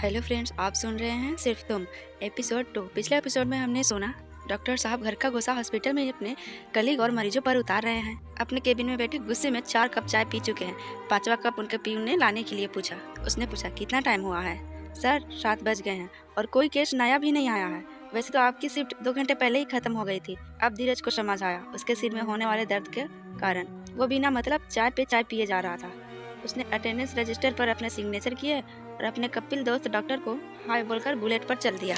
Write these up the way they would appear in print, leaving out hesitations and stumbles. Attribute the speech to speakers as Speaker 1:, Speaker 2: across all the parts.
Speaker 1: Hello friends, आप सुन रहे हैं सिर्फ तुम एपिसोड 2। पिछले एपिसोड में हमने सुना डॉक्टर साहब घर का गुस्सा हॉस्पिटल में अपने कलीग और मरीजों पर उतार रहे हैं। अपने केबिन में बैठे गुस्से में 4 कप चाय पी चुके हैं। 5वां कप उनके पीयू ने लाने के लिए पूछा। उसने पूछा, कितना टाइम हुआ है? सर, 7 बज गए हैं और कोई केस नया भी नहीं आया है। वैसे तो आपकी शिफ्ट 2 घंटे पहले ही खत्म हो गई थी। अब धीरज को समझ आया उसके सिर में होने वाले दर्द के कारण वो बिना मतलब चाय पे चाय पिए जा रहा था। उसने अटेंडेंस रजिस्टर पर अपने सिग्नेचर किए और अपने कपिल दोस्त डॉक्टर को हाय बोलकर बुलेट पर चल दिया।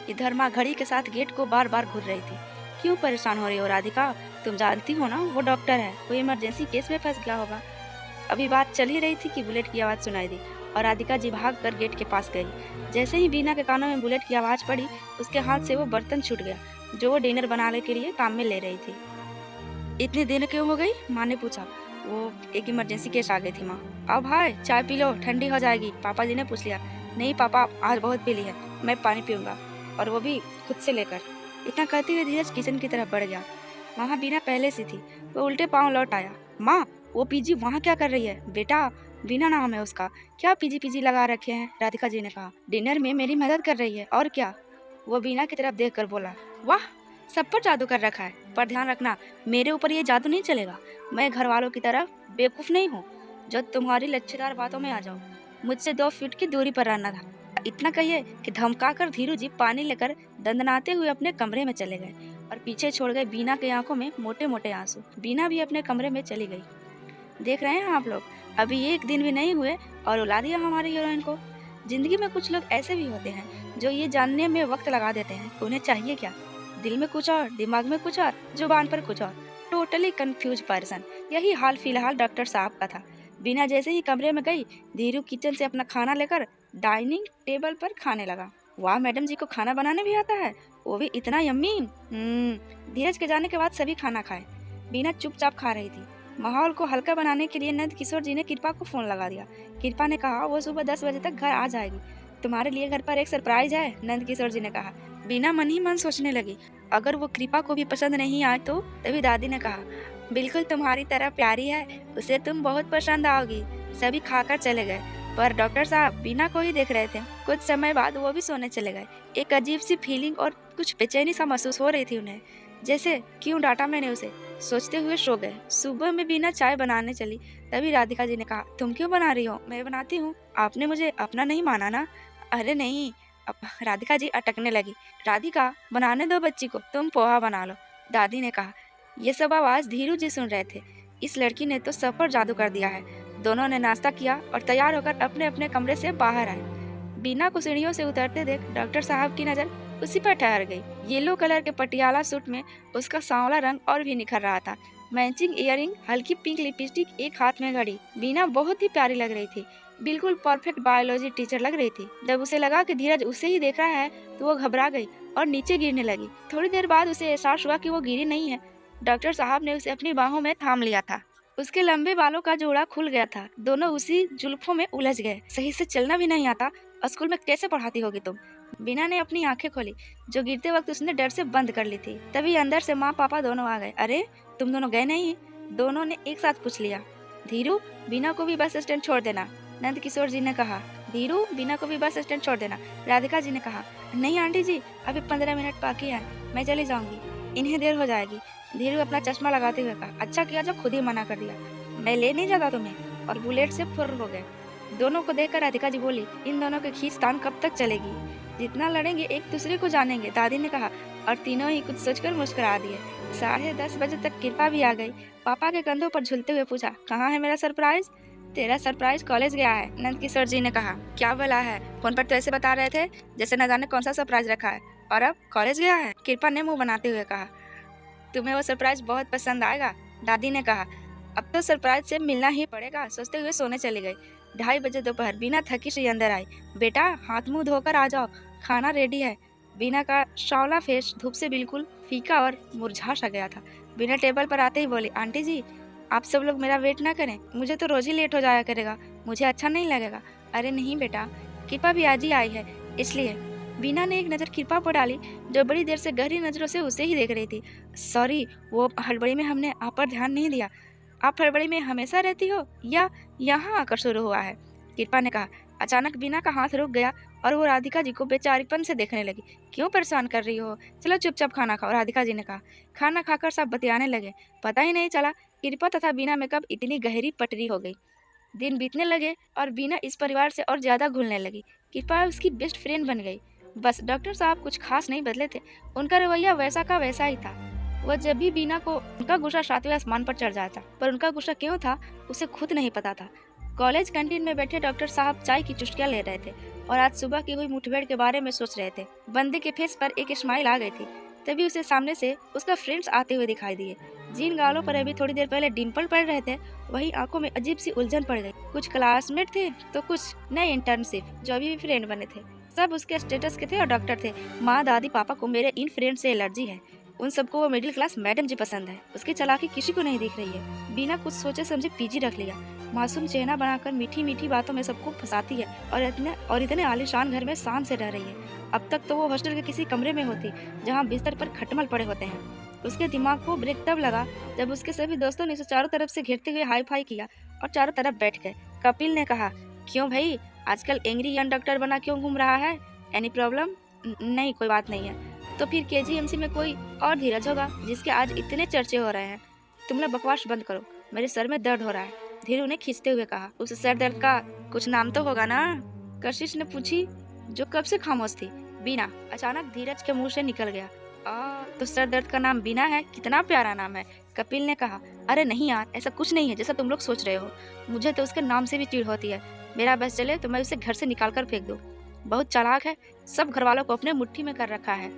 Speaker 1: इधर माँ घड़ी के साथ गेट को बार बार घूर रही थी। क्यों परेशान हो रही हो राधिका? तुम जानती हो ना वो डॉक्टर है, कोई इमरजेंसी केस में फंस गया होगा। अभी बात चल ही रही थी कि बुलेट की आवाज़ सुनाई दी और राधिका जी भाग कर गेट के पास गई। जैसे ही बीना के कानों में बुलेट की आवाज़ पड़ी, उसके हाथ से वो बर्तन छूट गया जो वो डिनर बनाने के लिए काम में ले रही थी। इतनी देर क्यों हो गई? माँ ने पूछा। वो एक इमरजेंसी केस आ गई थी माँ। अब हाय, चाय पी लो, ठंडी हो जाएगी। पापा जी ने पूछ लिया। नहीं पापा, आज बहुत पी ली है, मैं पानी पीऊंगा, और वो भी खुद से लेकर। इतना कहते हुए धीरज किचन की तरफ बढ़ गया। वहाँ बीना पहले से थी। वो उल्टे पाँव लौट आया। माँ, वो पीजी वहाँ क्या कर रही है? बेटा, बीना नाम है उसका, क्या पीजी पीजी लगा रखे हैं? राधिका जी ने कहा। डिनर में मेरी मदद कर रही है और क्या? वो बीना की तरफ देख कर बोला। वाह, सब पर जादू कर रखा है, पर ध्यान रखना मेरे ऊपर ये जादू नहीं चलेगा। मैं घर वालों की तरह बेवकूफ नहीं हूँ जो तुम्हारी लच्छेदार बातों में आ जाऊँ। मुझसे 2 फीट की दूरी पर रहना था। इतना कहिए कि धमकाकर धीरू जी पानी लेकर दंदनाते हुए अपने कमरे में चले गए और पीछे छोड़ गए बीना की आंखों में मोटे मोटे आंसू। बीना भी अपने कमरे में चली गई। देख रहे हैं आप लोग, अभी एक दिन भी नहीं हुए और उला दिया हमारी हीरोइन को। जिंदगी में कुछ लोग ऐसे भी होते हैं जो ये जानने में वक्त लगा देते हैं उन्हें चाहिए क्या। दिल में कुछ और, दिमाग में कुछ और, जुबान पर कुछ और। Totally confuse person. यही हाल फिलहाल डॉक्टर साहब का था। बिना जैसे ही कमरे में गई, धीरू किचन से अपना खाना लेकर डाइनिंग टेबल पर खाने लगा। वाह, मैडम जी को खाना बनाने भी आता है, वो भी इतना यम्मी। धीरज के जाने के बाद सभी खाना खाए। बीना चुपचाप खा रही थी। माहौल को हल्का बनाने के लिए नंद किशोर जी ने कृपा को फोन लगा दिया। कृपा ने कहा वो सुबह 10 बजे तक घर आ जाएगी। तुम्हारे लिए घर पर एक सरप्राइज है, नंद किशोर जी ने कहा। बीना मन ही मन सोचने लगी, अगर वो कृपा को भी पसंद नहीं आए तो? तभी दादी ने कहा, बिल्कुल तुम्हारी तरह प्यारी है, उसे तुम बहुत पसंद आओगी। सभी खाकर चले गए, पर डॉक्टर साहब बीना को ही देख रहे थे। कुछ समय बाद वो भी सोने चले गए। एक अजीब सी फीलिंग और कुछ बेचैनी सा महसूस हो रही थी उन्हें, जैसे क्यों डांटा मैंने उसे। सोचते हुए सो गए। सुबह में बीना चाय बनाने चली, तभी राधिका जी ने कहा, तुम क्यों बना रही हो? मैं बनाती हूँ। आपने मुझे अपना नहीं माना ना? अरे नहीं। अब राधिका जी अटकने लगी। राधिका, बनाने दो बच्ची को, तुम पोहा बना लो, दादी ने कहा। ये सब आवाज धीरू जी सुन रहे थे। इस लड़की ने तो सब पर जादू कर दिया है। दोनों ने नाश्ता किया और तैयार होकर अपने अपने कमरे से बाहर आए। बीना को सीढ़ियों से उतरते देख डॉक्टर साहब की नजर उसी पर ठहर गई। येलो कलर के पटियाला सूट में उसका सांवला रंग और भी निखर रहा था। मैचिंग इयरिंग, हल्की पिंक लिपस्टिक, एक हाथ में घड़ी। बीना बहुत ही प्यारी लग रही थी, बिल्कुल परफेक्ट बायोलॉजी टीचर लग रही थी। जब उसे लगा कि धीरज उसे ही देख रहा है तो वो घबरा गई और नीचे गिरने लगी। थोड़ी देर बाद उसे एहसास हुआ कि वो गिरी नहीं है। डॉक्टर साहब ने उसे अपनी बाहों में थाम लिया था। उसके लंबे बालों का जोड़ा खुल गया था, दोनों उसी जुल्फों में उलझ गए। सही से चलना भी नहीं आता, स्कूल में कैसे पढ़ाती होगी तुम? बीना ने अपनी आंखें खोली, जो गिरते वक्त उसने डर से बंद कर ली थी। तभी अंदर से माँ पापा दोनों आ गए। अरे, तुम दोनों गए नहीं? दोनों ने एक साथ पूछ लिया। धीरू, बीना को भी बस स्टैंड छोड़ देना, नंद किशोर जी ने कहा। धीरू, बीना को भी बस स्टैंड छोड़ देना, राधिका जी ने कहा। नहीं आंटी जी, अभी 15 मिनट बाकी है, मैं चली जाऊंगी, इन्हें देर हो जाएगी। धीरू अपना चश्मा लगाते हुए कहा। अच्छा किया जो खुद ही मना कर दिया, मैं ले नहीं जाता तुम्हें। और बुलेट से फुर्र हो गए। दोनों को देखकर राधिका जी बोली, इन दोनों की खींचतान कब तक चलेगी? जितना लड़ेंगे एक दूसरे को जानेंगे, दादी ने कहा। और तीनों ही कुछ सोचकर मुस्कुरा दिए। 10:30 बजे तक कृपा भी आ गई। पापा के कंधों पर झूलते हुए पूछा, कहाँ है मेरा सरप्राइज? तेरा सरप्राइज कॉलेज गया है, नंद किशोर जी ने कहा। क्या बोला है? फोन पर तो ऐसे बता रहे थे जैसे न जाने कौन सा सरप्राइज रखा है, और अब कॉलेज गया है, कृपा ने मुंह बनाते हुए कहा। तुम्हें वो सरप्राइज बहुत पसंद आएगा, दादी ने कहा। अब तो सरप्राइज से मिलना ही पड़ेगा, सोचते हुए सोने चली गई। 2:30 बजे दोपहर बीना थकी सी अंदर आई। बेटा, हाथ मुंह धोकर आ जाओ, खाना रेडी है। बीना का सांवला फेस धूप से बिल्कुल फीका और मुरझा सा गया था। बीना टेबल पर आते ही बोली, आंटी जी, आप सब लोग मेरा वेट ना करें, मुझे तो रोज ही लेट हो जाया करेगा, मुझे अच्छा नहीं लगेगा। अरे नहीं बेटा, कृपा भी आज ही आई है, इसलिए। बीना ने एक नज़र कृपा पर डाली, जो बड़ी देर से गहरी नज़रों से उसे ही देख रही थी। सॉरी, वो हड़बड़ी में हमने आप पर ध्यान नहीं दिया। आप हड़बड़ी में हमेशा रहती हो या यहाँ आकर शुरू हुआ है? कृपा ने कहा। अचानक बीना का हाथ रुक गया और वो राधिका जी को बेचारीपन से देखने लगी। क्यों परेशान कर रही हो, चलो चुपचाप खाना खाओ, राधिका जी ने कहा। खाना खाकर सब बतियाने लगे। पता ही नहीं चला कृपा तथा बीना में कब इतनी गहरी पटरी हो गई। दिन बीतने लगे और बीना इस परिवार से और ज्यादा घुलने लगी। कृपा उसकी बेस्ट फ्रेंड बन गई। बस डॉक्टर साहब कुछ खास नहीं बदले थे, उनका रवैया वैसा का वैसा ही था। वह जब भी बीना को उनका गुस्सा सातवें आसमान पर चढ़ जाता, पर उनका गुस्सा क्यों था उसे खुद नहीं पता था। कॉलेज कैंटीन में बैठे डॉक्टर साहब चाय की चुस्कियां ले रहे थे और आज सुबह की हुई मुठभेड़ के बारे में सोच रहे थे। बंदे के फेस पर एक स्माइल आ गई थी। तभी उसे सामने से उसका फ्रेंड्स आते हुए दिखाई दिए। जिन गालों पर अभी थोड़ी देर पहले डिम्पल पड़ रहे थे, वही आंखों में अजीब सी उलझन पड़ गई। कुछ क्लासमेट थे तो कुछ नए इंटर्नशिप जो अभी भी फ्रेंड बने थे। सब उसके स्टेटस के थे और डॉक्टर थे। माँ दादी पापा को मेरे इन फ्रेंड से एलर्जी है। उन सबको वो मिडिल क्लास मैडम जी पसंद है। उसकी चालाकी किसी को नहीं दिख रही है। बिना कुछ सोचे समझे पीजी रख लिया। मासूम चेहरा बनाकर मीठी मीठी बातों में सबको फंसाती है और इतने आलीशान घर में शान से रह रही है। अब तक तो वो हॉस्टल के किसी कमरे में होती जहाँ बिस्तर पर खटमल पड़े होते हैं। उसके दिमाग को ब्रेक तब लगा जब उसके सभी दोस्तों ने उसे चारों तरफ से घेरते हुए हाई फाई किया और चारों तरफ बैठ गए। कपिल ने कहा, क्यों भाई आजकल एंग्री यंग डॉक्टर बना क्यों घूम रहा है? Any problem? नहीं, कोई बात नहीं है। तो फिर केजीएमसी में कोई और धीरज होगा जिसके आज इतने चर्चे हो रहे हैं। तुम लोग बकवास बंद करो, मेरे सर में दर्द हो रहा है, धीरू ने खींचते हुए कहा। उस सर दर्द का कुछ नाम तो होगा ना? कशिश ने पूछी, जो कब से खामोश थी। बीना अचानक धीरज के मुंह से निकल गया। तो सर दर्द का नाम बीना है? कितना प्यारा नाम है। कपिल ने कहा, अरे नहीं यार, ऐसा कुछ नहीं है जैसा तुम लोग सोच रहे हो। मुझे तो उसके नाम से भी चिढ़ होती है। मेरा बस चले तो मैं उसे घर से निकाल कर फेंक दूं। बहुत चालाक है, सब घर वालों को अपने मुट्ठी में कर रखा है।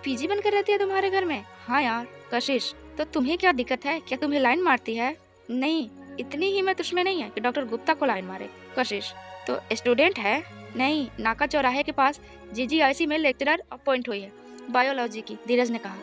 Speaker 1: पीजी बनकर रहती है तुम्हारे घर में? हाँ यार। कशिश, तो तुम्हें क्या दिक्कत है? क्या तुम्हें लाइन मारती है? नहीं, इतनी हिम्मत उसमें नहीं है कि डॉक्टर गुप्ता को लाइन मारे। कशिश, तो स्टूडेंट है? नहीं, नाका चौराहे के पास जीजीआईसी में लेक्चरर अपॉइंट हुई है, बायोलॉजी की। धीरज ने कहा।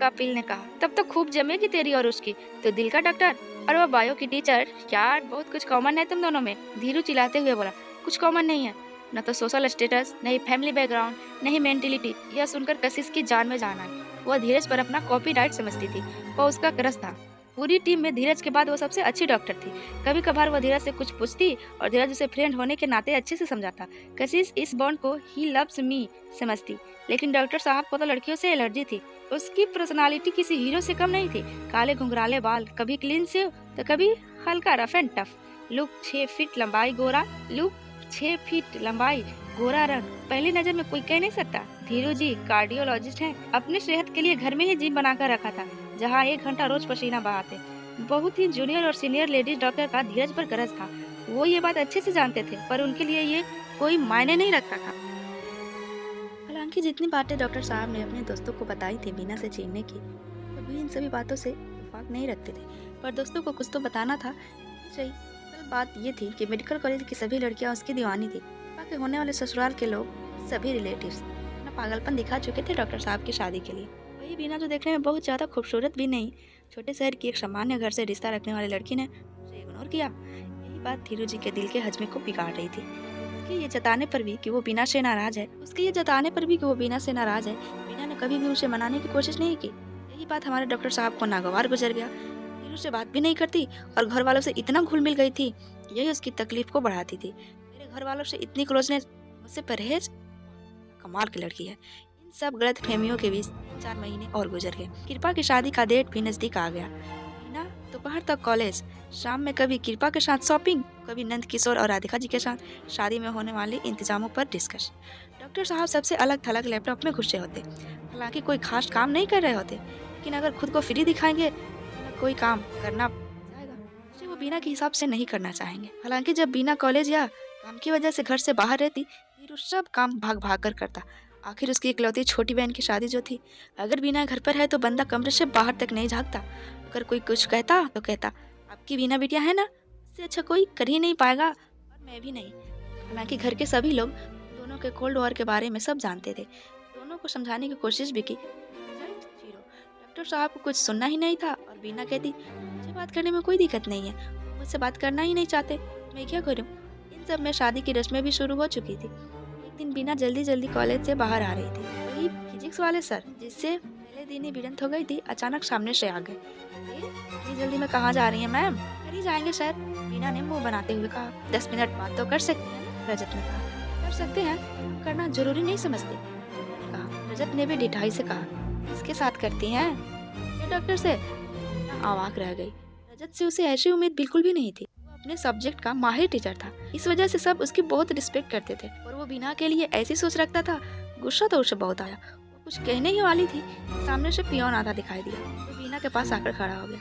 Speaker 1: कपिल ने कहा, तब तो खूब जमेगी तेरी और उसकी। तो दिल का डॉक्टर और वह बायो की टीचर, यार बहुत कुछ कॉमन है तुम दोनों में। धीरू चिल्लाते हुए बोला, कुछ कॉमन नहीं है, न तो सोशल स्टेटस, नहीं फैमिली बैकग्राउंड, नहीं मेंटेलिटी। यह सुनकर कशिश की जान में जान आई। वह धीरज पर अपना कॉपीराइट समझती थी, वह उसका क्रश था। पूरी टीम में धीरज के बाद वो सबसे अच्छी डॉक्टर थी। कभी कभार वह धीरज से कुछ पूछती और धीरज उसे फ्रेंड होने के नाते अच्छे से समझाता। कशिश इस बॉन्ड को ही लव्स मी समझती, लेकिन डॉक्टर साहब को तो लड़कियों से एलर्जी थी। उसकी पर्सनालिटी किसी हीरो से कम नहीं थी। काले घुंघराले बाल, कभी क्लीन शेव तो कभी हल्का rough and tough look, 6 feet लंबाई, गोरा रंग, पहली नजर में कोई कह नहीं सकता। धीरू जी कार्डियोलॉजिस्ट हैं, अपनी सेहत के लिए घर में ही जिम बनाकर रखा था, जहां 1 घंटा रोज पसीना बहाते। बहुत ही जूनियर और सीनियर लेडीज डॉक्टर का धीरज पर क्रश था। वो ये बात अच्छे से जानते थे, पर उनके लिए ये कोई मायने नहीं रखता था। हालांकि जितनी बातें डॉक्टर साहब ने अपने दोस्तों को बताई थी बीना से छीनने की, वो भी इन सभी बातों से इत्तेफाक नहीं रखते थे, पर दोस्तों को कुछ तो बताना था। सही बात ये थी कि मेडिकल कॉलेज की सभी लड़कियां उसकी दीवानी थी। बाकी होने वाले ससुराल के लोग, सभी रिलेटिव्स अपना पागलपन दिखा चुके थे डॉक्टर साहब की शादी के लिए। वही बीना जो देखने में बहुत ज़्यादा खूबसूरत भी नहीं, छोटे शहर की एक सामान्य घर से रिश्ता रखने वाली लड़की ने उसे इग्नोर किया। यही बात धीरू जी के दिल के हजमे को बिगाड़ रही थी। उसके ये जताने पर भी कि वो बीना से नाराज है, बीना ने कभी भी उसे मनाने की कोशिश नहीं की। यही बात हमारे डॉक्टर साहब को नागवार गुजर गया। धीरू से बात भी नहीं करती और घर वालों से इतना घुल मिल गई थी, यही उसकी तकलीफ को बढ़ाती थी। मेरे घर वालों से इतनी क्लोजनेस, मुझसे परहेज, कमाल की लड़की है। इन सब गलत फहमियों के बीच 4 महीने और गुजर गए। कृपा की शादी का डेट भी नजदीक आ गया। ना दोपहर तक कॉलेज, शाम में कभी कृपा के साथ शॉपिंग, कभी नंद किशोर और राधिका जी के साथ शादी में होने वाले इंतजामों पर डिस्कस। डॉक्टर साहब सबसे अलग थलग लैपटॉप में घुसे होते, हालांकि कोई खास काम नहीं कर रहे होते, लेकिन अगर खुद को फ्री दिखाएंगे तो कोई काम करना जाएगा जो वो बीना के हिसाब से नहीं करना चाहेंगे। हालांकि जब बीना कॉलेज या काम की वजह से घर से बाहर रहती, धीरू सब काम भाग भाग कर करता। आखिर उसकी इकलौती छोटी बहन की शादी जो थी, अगर बीना घर पर है तो बंदा कमरे से बाहर तक नहीं झाँकता। अगर कोई कुछ कहता तो कहता, आपकी बीना बिटिया है ना, इससे अच्छा कोई कर ही नहीं पाएगा, और मैं भी नहीं। हालांकि घर के सभी लोग दोनों के कोल्ड वॉर के बारे में सब जानते थे, दोनों को समझाने की कोशिश भी की। डॉक्टर साहब को कुछ सुनना ही नहीं था और बीना कहती, मुझे बात करने में कोई दिक्कत नहीं है, मुझसे बात करना ही नहीं चाहते, मैं क्या करूँ। इन सब में शादी की रस्में भी शुरू हो चुकी थी। एक दिन बीना जल्दी जल्दी कॉलेज से बाहर आ रही थी। वही फिजिक्स वाले सर जिससे पहले दिन ही भिड़ंत हो गई थी, अचानक सामने से आ गए। इतनी जल्दी में कहाँ जा रही है मैम? घर ही जाएंगे सर, बीना ने मुंह बनाते हुए कहा। 10 मिनट बात तो कर सकते हैं। रजत ने कहा। कर सकते हैं, करना जरूरी नहीं समझते, कहा। रजत ने भी ढिठाई से कहा, किसके साथ करती हैं? ये डॉक्टर से? अवाक रह गई। रजत से उसे ऐसी उम्मीद बिल्कुल भी नहीं थी। वो अपने सब्जेक्ट का माहिर टीचर था, इस वजह से सब उसकी बहुत रिस्पेक्ट करते थे और वो बिना के लिए ऐसी सोच रखता था। गुस्सा तो उसे बहुत आया। वो कुछ कहने ही वाली थी, सामने से पियोन आता दिखाई दिया। वो बीना के पास आकर खड़ा हो गया।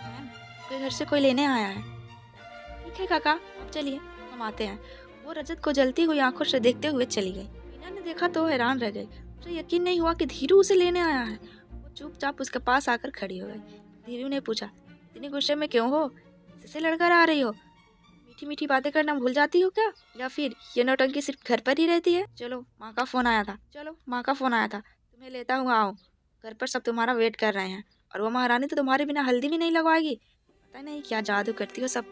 Speaker 1: मैम, कोई घर से कोई लेने आया है। ठीक है काका, आप चलिए, हम आते हैं। वो रजत को जलती हुई आंखों से देखते हुए चली गई। बीना ने देखा तो हैरान रह गई। उसे यकीन नहीं हुआ कि धीरू उसे लेने आया है। वो चुपचाप उसके पास आकर खड़ी हो गई। धीरू ने पूछा, इतनी गुस्से में क्यों हो? किससे लड़कर आ रही हो? मीठी मीठी बातें करना भूल जाती हो क्या? या फिर ये नौटंकी सिर्फ घर पर ही रहती है? चलो, माँ का फोन आया था। तुम्हें लेता हूँ, आओ। घर पर सब तुम्हारा वेट कर रहे हैं और वो महारानी तो तुम्हारे बिना हल्दी भी नहीं लगवाएगी। पता नहीं क्या जादू करती हो सब।